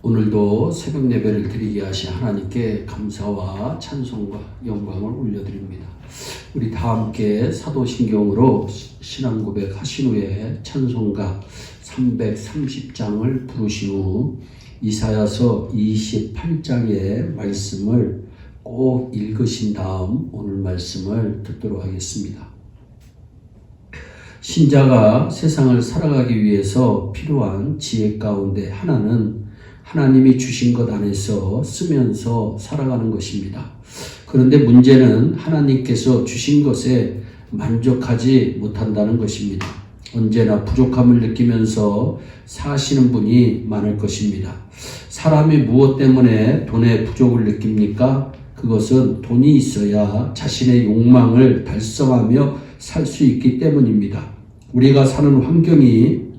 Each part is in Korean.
오늘도 새벽 예배를 드리게 하신 하나님께 감사와 찬송과 영광을 올려드립니다. 우리 다 함께 사도신경으로 신앙 고백하신 후에 찬송가 330장을 부르신 후 이사야서 28장의 말씀을 꼭 읽으신 다음 오늘 말씀을 듣도록 하겠습니다. 신자가 세상을 살아가기 위해서 필요한 지혜 가운데 하나는 하나님이 주신 것 안에서 쓰면서 살아가는 것입니다. 그런데 문제는 하나님께서 주신 것에 만족하지 못한다는 것입니다. 언제나 부족함을 느끼면서 사시는 분이 많을 것입니다. 사람이 무엇 때문에 돈의 부족을 느낍니까? 그것은 돈이 있어야 자신의 욕망을 달성하며 살 수 있기 때문입니다. 우리가 사는 환경이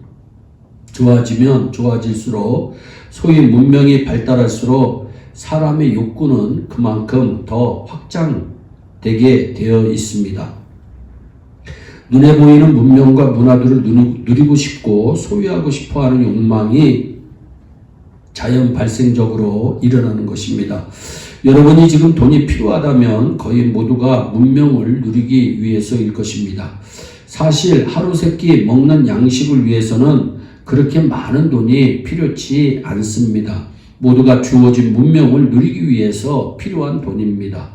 좋아지면 좋아질수록 소위 문명이 발달할수록 사람의 욕구는 그만큼 더 확장되게 되어 있습니다. 눈에 보이는 문명과 문화들을 누리고 싶고 소유하고 싶어하는 욕망이 자연 발생적으로 일어나는 것입니다. 여러분이 지금 돈이 필요하다면 거의 모두가 문명을 누리기 위해서일 것입니다. 사실 하루 세끼 먹는 양식을 위해서는 그렇게 많은 돈이 필요치 않습니다. 모두가 주어진 문명을 누리기 위해서 필요한 돈입니다.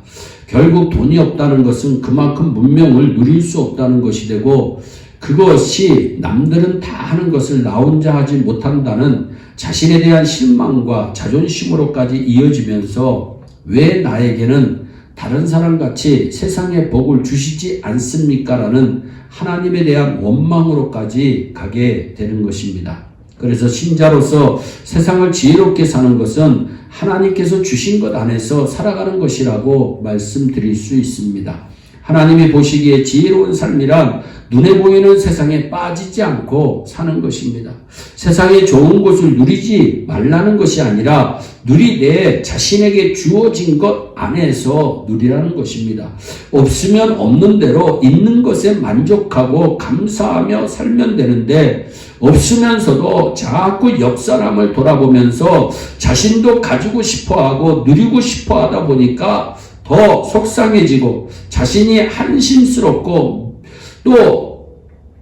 결국 돈이 없다는 것은 그만큼 문명을 누릴 수 없다는 것이 되고, 그것이 남들은 다 하는 것을 나 혼자 하지 못한다는 자신에 대한 실망과 자존심으로까지 이어지면서 왜 나에게는 다른 사람같이 세상의 복을 주시지 않습니까? 라는 하나님에 대한 원망으로까지 가게 되는 것입니다. 그래서 신자로서 세상을 지혜롭게 사는 것은 하나님께서 주신 것 안에서 살아가는 것이라고 말씀드릴 수 있습니다. 하나님이 보시기에 지혜로운 삶이란 눈에 보이는 세상에 빠지지 않고 사는 것입니다. 세상의 좋은 것을 누리지 말라는 것이 아니라 누리되 자신에게 주어진 것 안에서 누리라는 것입니다. 없으면 없는 대로 있는 것에 만족하고 감사하며 살면 되는데, 없으면서도 자꾸 옆 사람을 돌아보면서 자신도 가지고 싶어하고 누리고 싶어하다 보니까 더 속상해지고 자신이 한심스럽고 또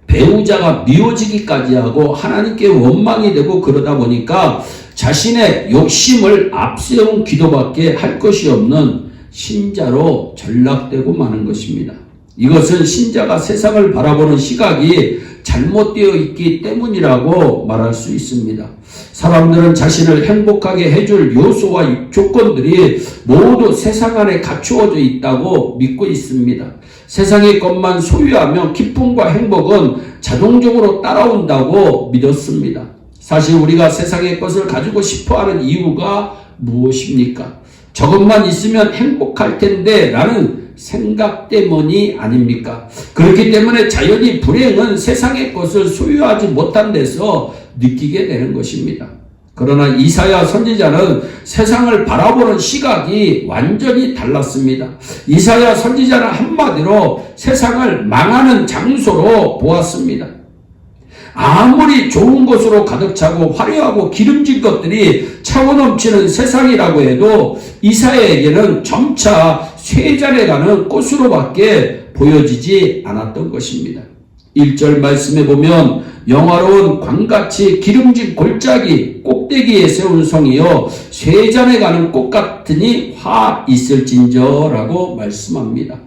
배우자가 미워지기까지 하고 하나님께 원망이 되고 그러다 보니까 자신의 욕심을 앞세운 기도밖에 할 것이 없는 신자로 전락되고 마는 것입니다. 이것은 신자가 세상을 바라보는 시각이 잘못되어 있기 때문이라고 말할 수 있습니다. 사람들은 자신을 행복하게 해줄 요소와 조건들이 모두 세상 안에 갖추어져 있다고 믿고 있습니다. 세상의 것만 소유하면 기쁨과 행복은 자동적으로 따라온다고 믿었습니다. 사실 우리가 세상의 것을 가지고 싶어하는 이유가 무엇입니까? 저것만 있으면 행복할 텐데 라는 생각 때문이 아닙니까? 그렇기 때문에 자연히 불행은 세상의 것을 소유하지 못한 데서 느끼게 되는 것입니다. 그러나 이사야 선지자는 세상을 바라보는 시각이 완전히 달랐습니다. 이사야 선지자는 한마디로 세상을 망하는 장소로 보았습니다. 아무리 좋은 것으로 가득 차고 화려하고 기름진 것들이 차고 넘치는 세상이라고 해도 이사야에게는 점차 쇠잔해가는 꽃으로밖에 보여지지 않았던 것입니다. 1절 말씀에 보면 영화로운 광같이 기름진 골짜기 꼭대기에 세운 성이여 쇠잔해가는 꽃 같으니 화 있을진저라고 말씀합니다.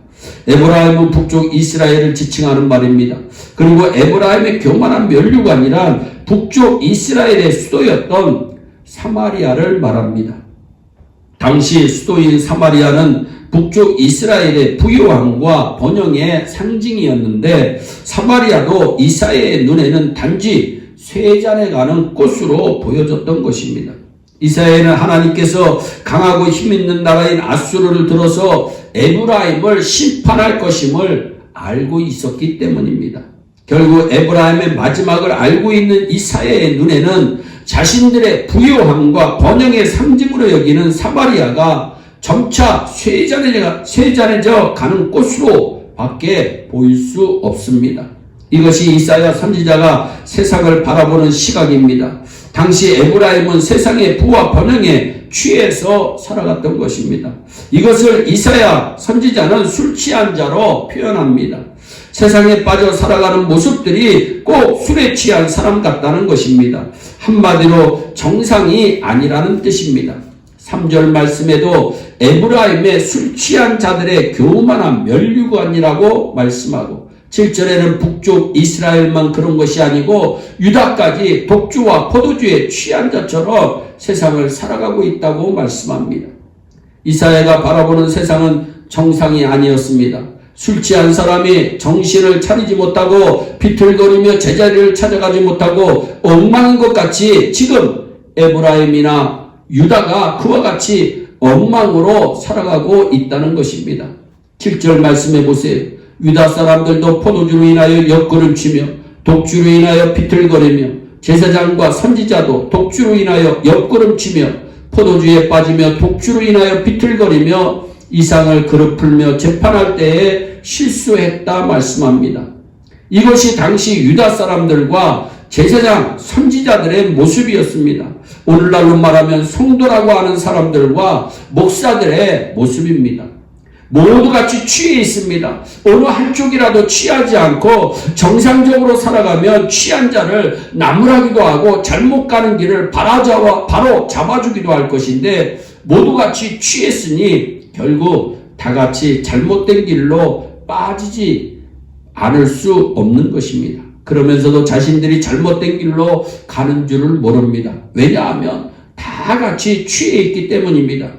에브라임은 북쪽 이스라엘을 지칭하는 말입니다. 그리고 에브라임의 교만한 면류관이란 북쪽 이스라엘의 수도였던 사마리아를 말합니다. 당시 수도인 사마리아는 북쪽 이스라엘의 부요함과 번영의 상징이었는데, 사마리아도 이사야의 눈에는 단지 쇠잔해가는 꽃으로 보여졌던 것입니다. 이사야는 하나님께서 강하고 힘있는 나라인 아수르를 들어서 에브라임을 심판할 것임을 알고 있었기 때문입니다. 결국 에브라임의 마지막을 알고 있는 이사야의 눈에는 자신들의 부요함과 번영의 상징으로 여기는 사마리아가 점차 쇠잔해져 가는 꽃으로 밖에 보일 수 없습니다. 이것이 이사야 선지자가 세상을 바라보는 시각입니다. 당시 에브라임은 세상의 부와 번영에 취해서 살아갔던 것입니다. 이것을 이사야 선지자는 술 취한 자로 표현합니다. 세상에 빠져 살아가는 모습들이 꼭 술에 취한 사람 같다는 것입니다. 한마디로 정상이 아니라는 뜻입니다. 3절 말씀에도 에브라임의 술 취한 자들의 교만한 면류관이라고 말씀하고 7절에는 북쪽 이스라엘만 그런 것이 아니고 유다까지 독주와 포도주에 취한 자처럼 세상을 살아가고 있다고 말씀합니다. 이사야가 바라보는 세상은 정상이 아니었습니다. 술 취한 사람이 정신을 차리지 못하고 비틀거리며 제자리를 찾아가지 못하고 엉망인 것 같이 지금 에브라임이나 유다가 그와 같이 엉망으로 살아가고 있다는 것입니다. 7절 말씀해 보세요. 유다 사람들도 포도주로 인하여 옆구름치며 독주로 인하여 비틀거리며 제사장과 선지자도 독주로 인하여 옆구름치며 포도주에 빠지며 독주로 인하여 비틀거리며 이상을 그릇풀며 재판할 때에 실수했다 말씀합니다. 이것이 당시 유다 사람들과 제사장, 선지자들의 모습이었습니다. 오늘날로 말하면 성도라고 하는 사람들과 목사들의 모습입니다. 모두 같이 취해 있습니다. 어느 한쪽이라도 취하지 않고 정상적으로 살아가면 취한 자를 나무라기도 하고 잘못 가는 길을 바로 잡아주기도 할 것인데 모두 같이 취했으니 결국 다 같이 잘못된 길로 빠지지 않을 수 없는 것입니다. 그러면서도 자신들이 잘못된 길로 가는 줄을 모릅니다. 왜냐하면 다 같이 취해 있기 때문입니다.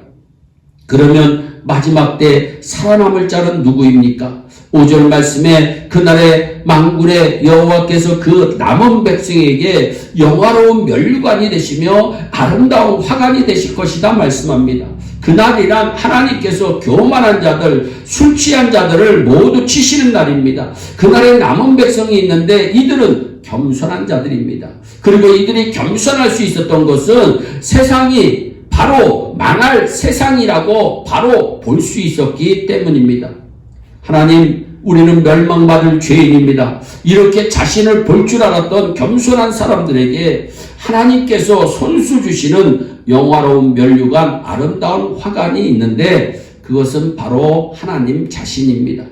그러면 마지막 때 살아남을 자는 누구입니까? 5절 말씀에 그날의 만군의 여호와께서 그 남은 백성에게 영화로운 면류관이 되시며 아름다운 화관이 되실 것이다 말씀합니다. 그날이란 하나님께서 교만한 자들, 술 취한 자들을 모두 치시는 날입니다. 그날에 남은 백성이 있는데 이들은 겸손한 자들입니다. 그리고 이들이 겸손할 수 있었던 것은 세상이 바로 망할 세상이라고 바로 볼 수 있었기 때문입니다. 하나님, 우리는 멸망받을 죄인입니다. 이렇게 자신을 볼 줄 알았던 겸손한 사람들에게 하나님께서 손수 주시는 영화로운 면류관, 아름다운 화관이 있는데 그것은 바로 하나님 자신입니다.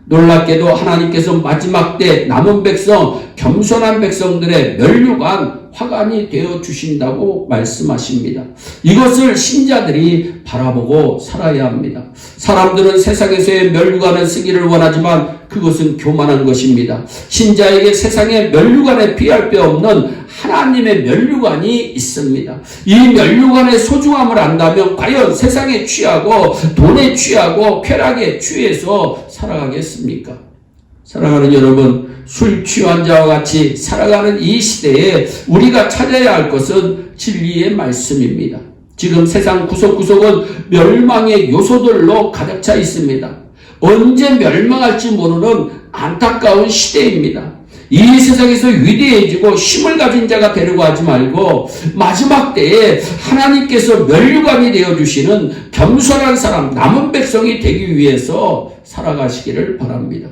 놀랍게도 하나님께서 마지막 때 남은 백성, 겸손한 백성들의 면류관, 화관이 되어 주신다고 말씀하십니다. 이것을 신자들이 바라보고 살아야 합니다. 사람들은 세상에서의 면류관을 쓰기를 원하지만 그것은 교만한 것입니다. 신자에게 세상의 면류관에 비할 바 없는 하나님의 면류관이 있습니다. 이 면류관의 소중함을 안다면 과연 세상에 취하고 돈에 취하고 쾌락에 취해서 살아가겠습니까? 사랑하는 여러분, 술 취한 자와 같이 살아가는 이 시대에 우리가 찾아야 할 것은 진리의 말씀입니다. 지금 세상 구석구석은 멸망의 요소들로 가득 차 있습니다. 언제 멸망할지 모르는 안타까운 시대입니다. 이 세상에서 위대해지고 힘을 가진 자가 되려고 하지 말고 마지막 때에 하나님께서 면류관이 되어주시는 겸손한 사람, 남은 백성이 되기 위해서 살아가시기를 바랍니다.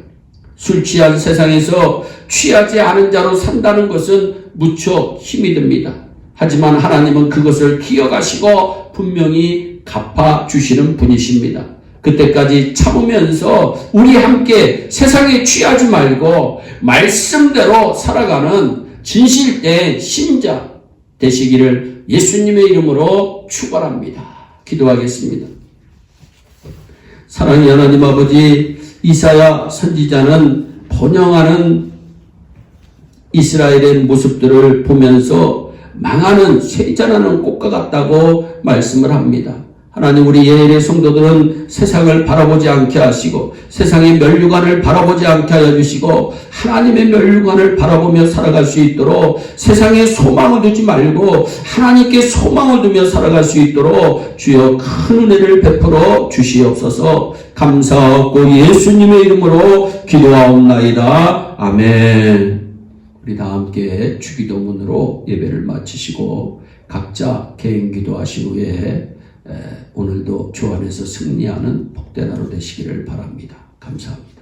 술 취한 세상에서 취하지 않은 자로 산다는 것은 무척 힘이 듭니다. 하지만 하나님은 그것을 기억하시고 분명히 갚아주시는 분이십니다. 그때까지 참으면서 우리 함께 세상에 취하지 말고 말씀대로 살아가는 진실된 신자 되시기를 예수님의 이름으로 축원합니다. 기도하겠습니다. 사랑의 하나님 아버지, 이사야 선지자는 번영하는 이스라엘의 모습들을 보면서 망하는 쇠자라는 꽃과 같다고 말씀을 합니다. 하나님, 우리 예일의 성도들은 세상을 바라보지 않게 하시고 세상의 면류관을 바라보지 않게 하여 주시고 하나님의 면류관을 바라보며 살아갈 수 있도록 세상에 소망을 두지 말고 하나님께 소망을 두며 살아갈 수 있도록 주여 큰 은혜를 베풀어 주시옵소서. 감사하고 예수님의 이름으로 기도하옵나이다. 아멘. 우리 다 함께 주기도문으로 예배를 마치시고 각자 개인 기도하신 후에 오늘도 주 안에서 승리하는 복된 하루 되시기를 바랍니다. 감사합니다.